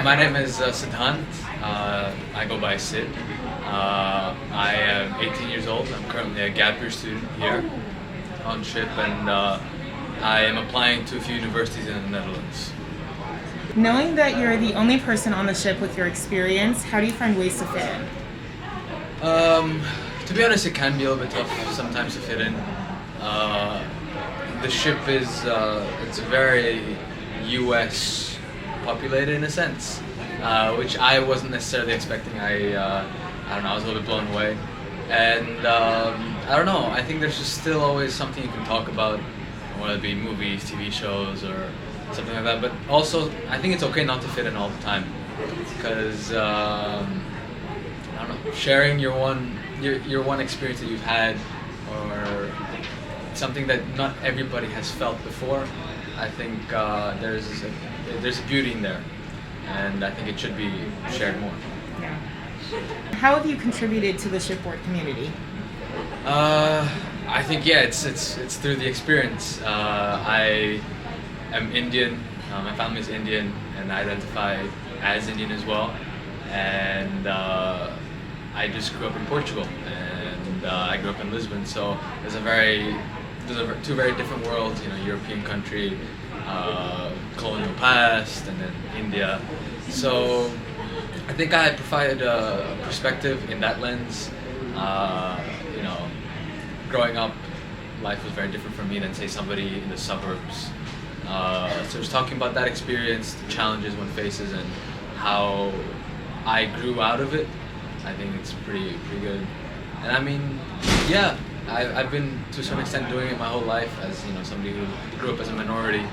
My name is Siddhant. I go by Sid. I am 18 years old. I'm currently a gap year student here on ship, and I am applying to a few universities in the Netherlands. Knowing that you're the only person on the ship with your experience, how do you find ways to fit in? To be honest, it can be a little bit tough sometimes to fit in. The ship is it's very U.S. populated in a sense, which I wasn't necessarily expecting. I don't know. I was a little bit blown away, and I don't know. I think there's just still always something you can talk about, whether it be movies, TV shows, or something like that. But also, I think it's okay not to fit in all the time, because I don't know, sharing your one experience that you've had, or something that not everybody has felt before. I think there's a beauty in there, and I think it should be shared more. Yeah. How have you contributed to the shipboard community? I think it's through the experience. I am Indian. My family is Indian, and I identify as Indian as well. And I just grew up in Portugal, and I grew up in Lisbon. So there's two very different worlds. You know, European country, colonial past, and then India. So I think I had provided a perspective in that lens. You know, growing up, life was very different for me than, say, somebody in the suburbs. So just talking about that experience, the challenges one faces, and how I grew out of it, I think it's pretty good. And I mean, yeah, I've been to a certain extent doing it my whole life as, you know, somebody who grew up as a minority.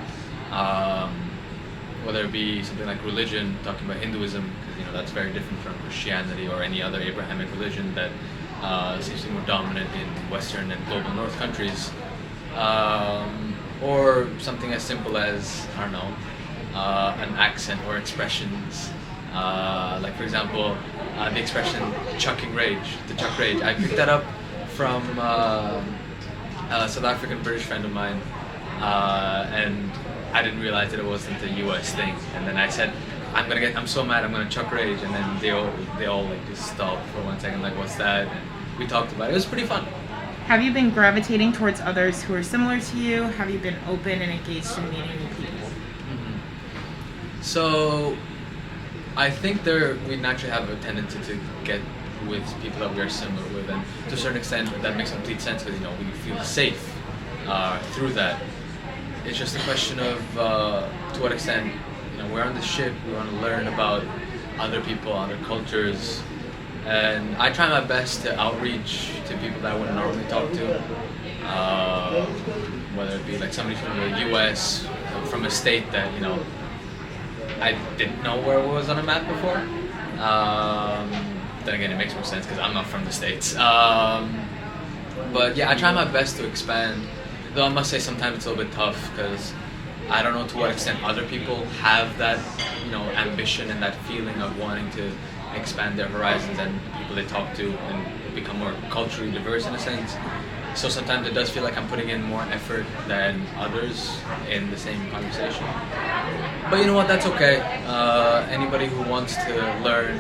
Whether it be something like religion, talking about Hinduism, because, you know, that's very different from Christianity or any other Abrahamic religion that seems to be more dominant in Western and global North countries. Or something as simple as, I don't know, an accent or expressions. Like, for example, the expression chucking rage, to chuck rage. I picked that up from a South African British friend of mine, and I didn't realize that it wasn't a US thing. And then I said, I'm so mad, I'm gonna chuck rage. And then they all like just stopped for 1 second, like, what's that? And we talked about it. It was pretty fun. Have you been gravitating towards others who are similar to you? Have you been open and engaged in meeting new people? So I think we naturally have a tendency to get with people that we are similar with, and to a certain extent that makes complete sense, because, you know, we feel safe through that. It's just a question of to what extent, you know, we're on the ship, we want to learn about other people, other cultures, and I try my best to outreach to people that I wouldn't normally talk to, whether it be like somebody from the US, from a state that, you know, I didn't know where it was on a map before. Then again, it makes more sense because I'm not from the States. But yeah, I try my best to expand. Though I must say sometimes it's a little bit tough, because I don't know to what extent other people have that, you know, ambition and that feeling of wanting to expand their horizons and people they talk to and become more culturally diverse in a sense. So sometimes it does feel like I'm putting in more effort than others in the same conversation. But you know what, that's okay. Anybody who wants to learn,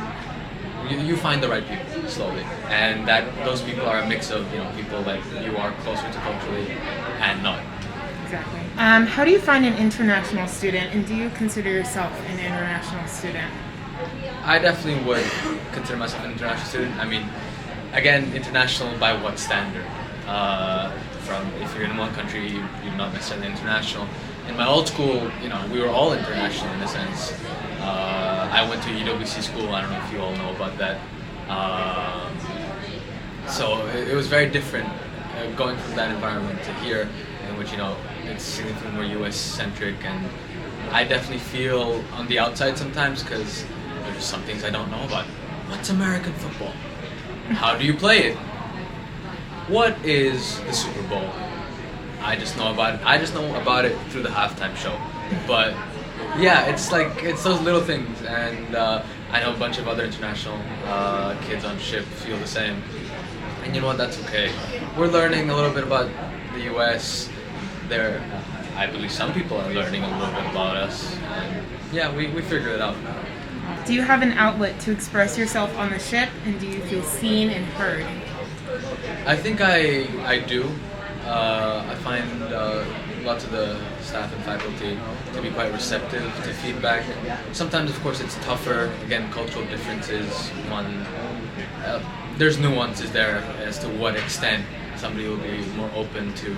you find the right people slowly, and those people are a mix of, you know, people that you are closer to culturally and not. Exactly. How do you find an international student, and do you consider yourself an international student? I definitely would consider myself an international student. I mean, again, international by what standard? From if you're in one country, you're not necessarily international. In my old school, you know, we were all international in a sense. I went to UWC school. I don't know if you all know about that. So it was very different going from that environment to here, in which, you know, it's significantly more US centric, and I definitely feel on the outside sometimes, because there's just some things I don't know about. What's American football? How do you play it? What is the Super Bowl? I just know about it through the halftime show. But yeah, it's those little things, and I know a bunch of other international kids on ship feel the same. And you know what? That's okay. We're learning a little bit about the U.S. I believe some people are learning a little bit about us, and yeah, we figure it out. Do you have an outlet to express yourself on the ship, and do you feel seen and heard? I think I do. I find lots of the staff and faculty to be quite receptive to feedback. Sometimes, of course, it's tougher. Again, cultural differences. There's nuances there as to what extent somebody will be more open to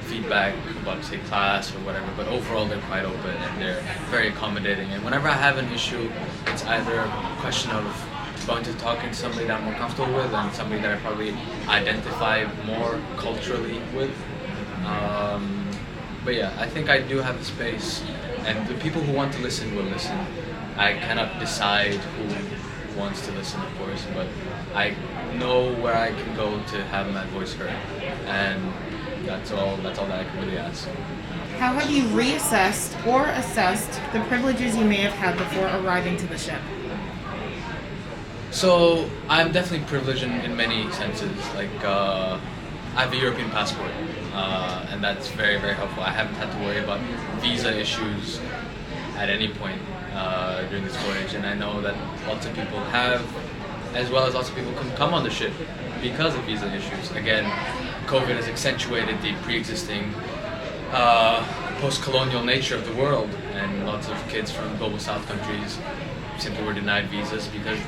feedback about, say, class or whatever. But overall, they're quite open and they're very accommodating. And whenever I have an issue, it's either a question of going to talking to somebody that I'm more comfortable with and somebody that I probably identify more culturally with. But yeah, I think I do have the space, and the people who want to listen will listen. I cannot decide who wants to listen, of course, but I know where I can go to have my voice heard, and that's all that I can really ask. How have you reassessed or assessed the privileges you may have had before arriving to the ship? So I'm definitely privileged in many senses. Like I have a European passport, and that's very, very helpful. I haven't had to worry about visa issues at any point during this voyage, and I know that lots of people have, as well as lots of people can come on the ship because of visa issues. Again, COVID has accentuated the pre-existing post-colonial nature of the world, and lots of kids from global south countries simply were denied visas because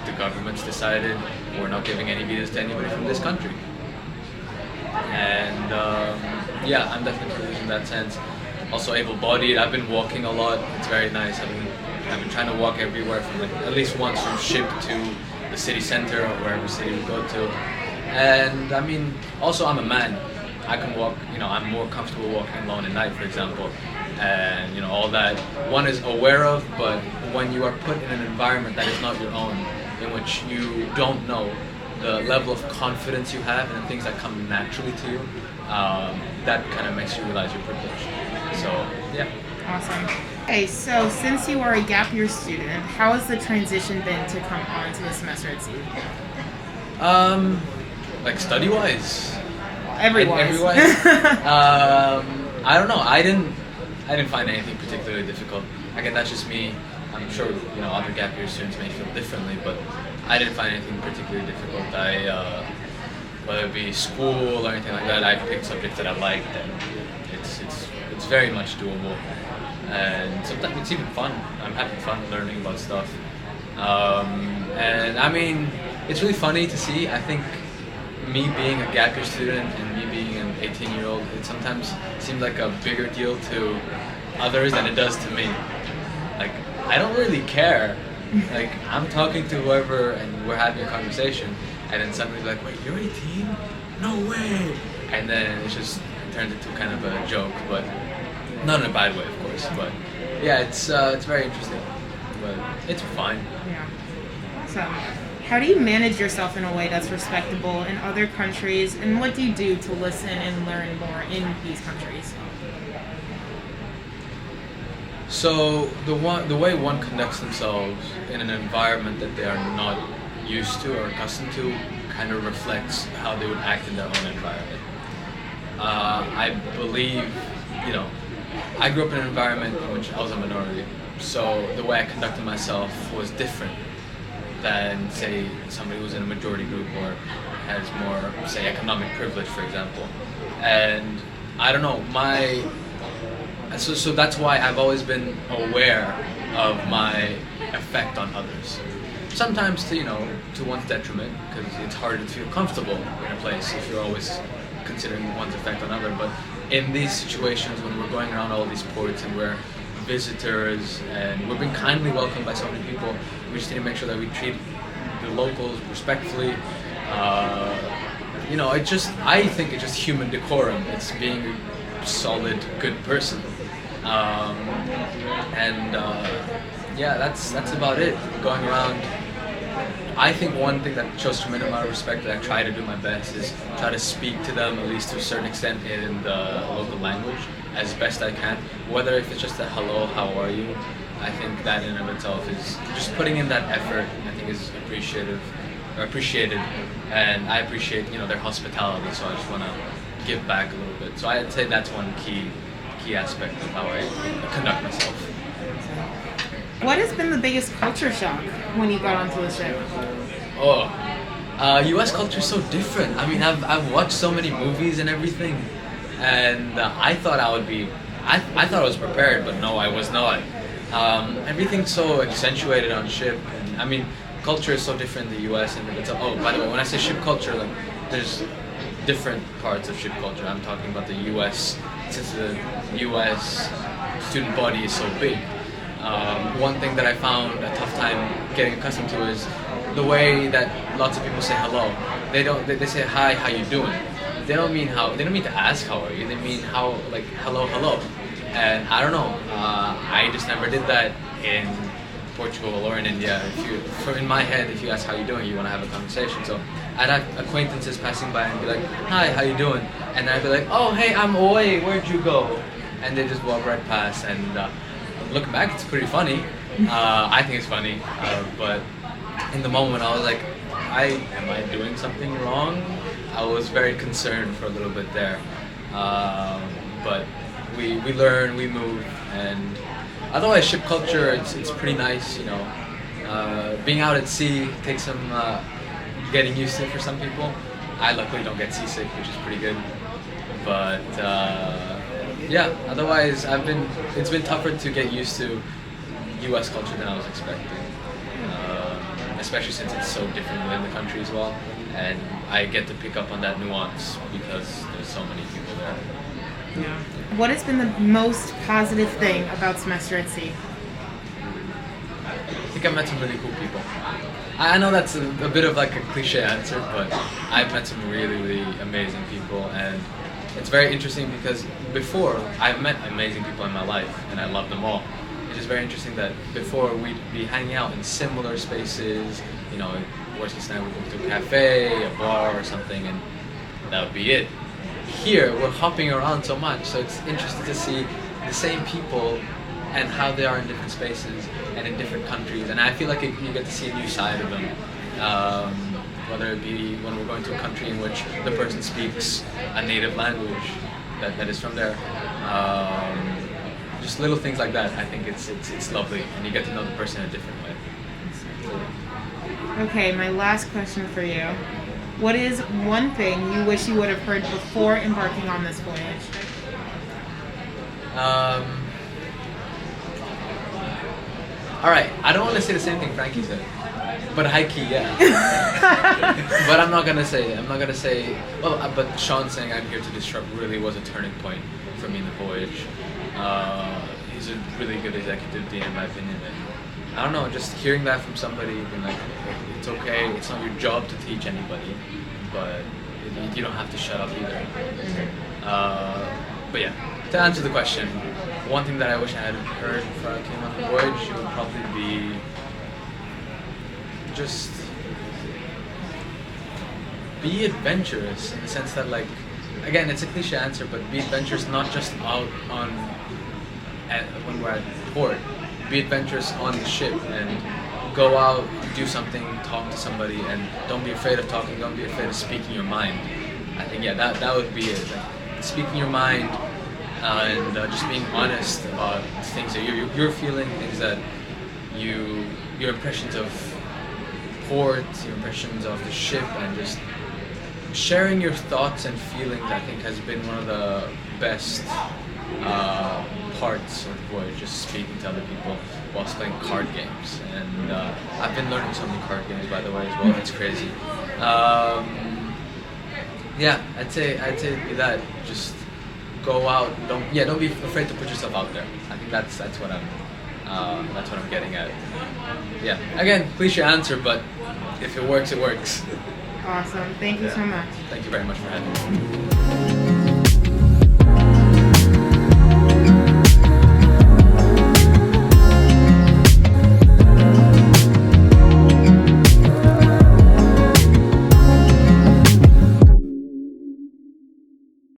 the government's decided we're not giving any visas to anybody from this country. And yeah, I'm definitely privileged in that sense. Also able-bodied. I've been walking a lot. It's very nice. I've been trying to walk everywhere from at least once from ship to the city center or wherever city we go to. And I mean, also I'm a man. I can walk. I'm more comfortable walking alone at night, for example. And all that one is aware of. But when you are put in an environment that is not your own, in which you don't know the level of confidence you have and the things that come naturally to you, that kind of makes you realize you're privileged. So, yeah. Awesome. Okay, so since you are a gap year student, how has the transition been to come on to the semester at sea? Like study-wise? Everywise. Everywise? I don't know. I didn't find anything particularly difficult. Again, that's just me. I'm sure other gap year students may feel differently, but I didn't find anything particularly difficult. Whether it be school or anything like that, I picked subjects that I liked, and it's very much doable. And sometimes it's even fun. I'm having fun learning about stuff. And I mean, it's really funny to see. I think me being a gap year student and me being an 18-year-old, it sometimes seems like a bigger deal to others than it does to me. Like, I don't really care. Like, I'm talking to whoever and we're having a conversation, and then somebody's like, wait, you're 18? No way! And then it just turns into kind of a joke, but not in a bad way, of course. But yeah, it's very interesting, but it's fine. Yeah. So, how do you manage yourself in a way that's respectable in other countries, and what do you do to listen and learn more in these countries? So the way one conducts themselves in an environment that they are not used to or accustomed to kind of reflects how they would act in their own environment. I believe, I grew up in an environment in which I was a minority, so the way I conducted myself was different than, say, somebody who's in a majority group or has more, say, economic privilege, for example. And I don't know, So that's why I've always been aware of my effect on others. Sometimes to one's detriment, because it's harder to feel comfortable in a place if you're always considering one's effect on others. But in these situations, when we're going around all these ports and we're visitors and we're being kindly welcomed by so many people, we just need to make sure that we treat the locals respectfully. I think it's just human decorum. It's being a solid, good person. Yeah, that's about it. Going around, I think one thing that shows tremendous amount of respect that I try to do my best is try to speak to them, at least to a certain extent, in the local language as best I can. Whether if it's just a hello, how are you, I think that in and of itself is just putting in that effort. I think is appreciated, and I appreciate their hospitality. So I just want to give back a little bit. So I'd say that's one key aspect of how I conduct myself. What has been the biggest culture shock when you got onto the ship? Oh, U.S. culture is so different. I mean, I've watched so many movies and everything, and I thought I would be, I thought I was prepared, but no, I was not. Everything's so accentuated on ship, and I mean, culture is so different in the U.S. and it's, oh, by the way, when I say ship culture, like there's different parts of ship culture. I'm talking about the U.S. since the U.S. student body is so big. One thing that I found a tough time getting accustomed to is the way that lots of people say hello. They say hi, how you doing? They don't mean to ask how are you. They mean how, like, hello, hello. And I don't know. I just never did that in Portugal or in India. In my head, if you ask how you doing, you want to have a conversation. So I'd have acquaintances passing by and be like, hi, how you doing? And I'd be like, oh, hey, I'm away. Where'd you go? And they just walk right past. And looking back, it's pretty funny. I think it's funny. But in the moment, I was like, am I doing something wrong? I was very concerned for a little bit there. But we learn, we move, and otherwise ship culture, it's pretty nice, you know. Being out at sea takes some getting used to for some people. I luckily don't get seasick, which is pretty good. But yeah, otherwise it's been tougher to get used to US culture than I was expecting. Especially since it's so different within the country as well. And I get to pick up on that nuance because there's so many people there. Yeah. What has been the most positive thing about semester at sea? I think I've met some really cool people. I know that's a bit of like a cliche answer, but I've met some really, really amazing people, and it's very interesting because before I've met amazing people in my life and I love them all. It's just very interesting that before we'd be hanging out in similar spaces, you know, worst case scenario we'd go to a cafe, a bar or something, and that would be it. Here we're hopping around so much, so it's interesting to see the same people and how they are in different spaces and in different countries, and I feel like you get to see a new side of them. Whether it be when we're going to a country in which the person speaks a native language that is from there. Just little things like that. I think it's lovely, and you get to know the person in a different way. Okay, my last question for you. What is one thing you wish you would have heard before embarking on this voyage? All right, I don't want to say the same thing Frankie said, but high key, yeah. But I'm not gonna say. Well, but Sean saying I'm here to disrupt really was a turning point for me in the voyage. He's a really good executive dean in my opinion. And I don't know, just hearing that from somebody, being like, it's okay, it's not your job to teach anybody, but you don't have to shut up either. But yeah, to answer the question, one thing that I wish I had heard before I came on the voyage would probably be just be adventurous in the sense that, like, again, it's a cliche answer, but be adventurous not just out when we're at port. Be adventurous on the ship and go out, do something, talk to somebody, and don't be afraid of talking. Don't be afraid of speaking your mind. I think that would be it. Like, speaking your mind and just being honest about things that you're feeling, things that your impressions of port, your impressions of the ship, and just sharing your thoughts and feelings. I think has been one of the best parts of the voyage, just speaking to other people whilst playing card games. And I've been learning so many card games, by the way, as well. It's crazy. Yeah, I'd say that just go out. Don't be afraid to put yourself out there. I think that's what I'm getting at. Yeah, again, cliche answer, but if it works, it works. Awesome. Thank you so much. Thank you very much for having me.